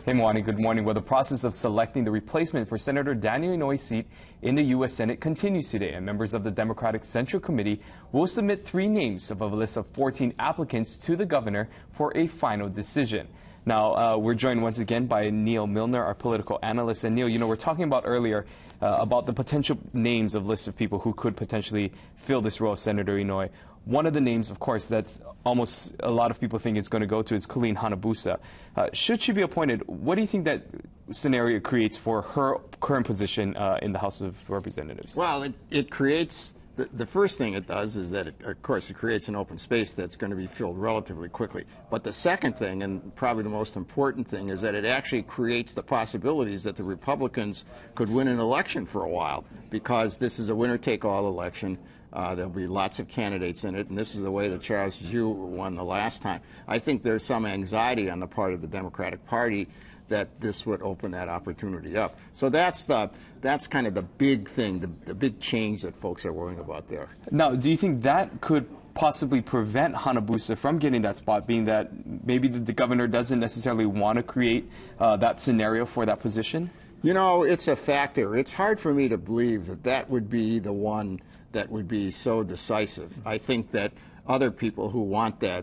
Hey, Mwani, good morning. Well, the process of selecting the replacement for Senator Daniel Inouye's seat in the U.S. Senate continues today, and members of the Democratic Central Committee will submit 3 names of a list of 14 applicants to the governor for a final decision. Now, we're joined once again by Neil Milner, our political analyst. And Neil, you know, we're talking about earlier about the potential names of lists of people who could potentially fill this role of Senator Inouye. One of the names, of course, that's almost a lot of people think is going to go to is Colleen Hanabusa. Should she be appointed, what do you think that scenario creates for her current position in the House of Representatives? Well, it creates, the first thing it does is that, of course, it creates an open space that's going to be filled relatively quickly. But the second thing, and probably the most important thing, is that it actually creates the possibilities that the Republicans could win an election for a while, because this is a winner-take-all election. There'll be lots of candidates in it, and this is the way that Charles Jew won the last time. I think there's some anxiety on the part of the Democratic Party that this would open that opportunity up. So that's kind of the big thing, the big change that folks are worrying about there. Now, do you think that could possibly prevent Hanabusa from getting that spot, being that maybe the governor doesn't necessarily want to create that scenario for that position? You know, it's a factor. It's hard for me to believe that that would be the one that would be so decisive. I think that other people who want the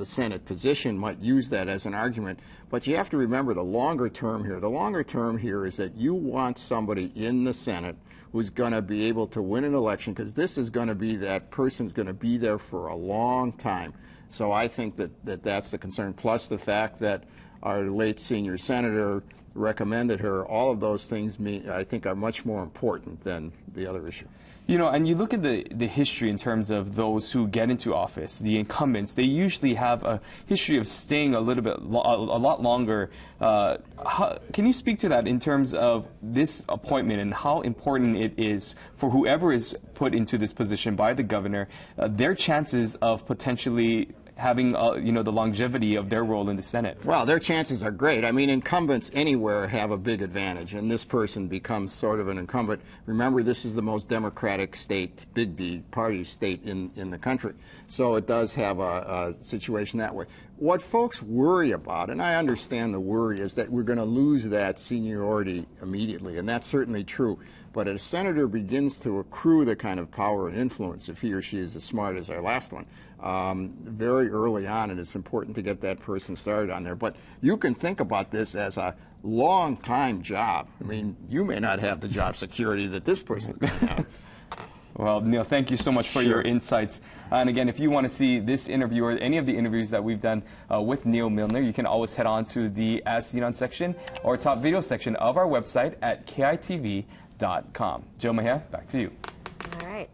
Senate position might use that as an argument. But you have to remember the longer term here. The longer term here is that you want somebody in the Senate who's going to be able to win an election, because this is going to be, that person's going to be there for a long time. So I think that that's the concern, plus the fact that our late senior senator recommended her. All of those things, I think, are much more important than the other issue. You know, and you look at the history in terms of those who get into office, the incumbents, they usually have a history of staying a little bit, a lot longer. Can you speak to that in terms of this appointment and how important it is for whoever is put into this position by the governor, their chances of potentially having, you know, the longevity of their role in the Senate? Well, their chances are great. I mean, incumbents anywhere have a big advantage, and this person becomes sort of an incumbent. Remember, this is the most Democratic state, big D, party state in the country. So it does have a situation that way. What folks worry about, and I understand the worry, is that we're going to lose that seniority immediately, and that's certainly true. But as a senator begins to accrue the kind of power and influence, if he or she is as smart as our last one, very early on, and it's important to get that person started on there. But you can think about this as a long-time job. I mean, you may not have the job security that this person is going to have. Well, Neil, thank you so much for your insights. And again, if you want to see this interview or any of the interviews that we've done with Neil Milner, you can always head on to the As Seen On section or top video section of our website at KITV.com. Joe Mejia, back to you. All right.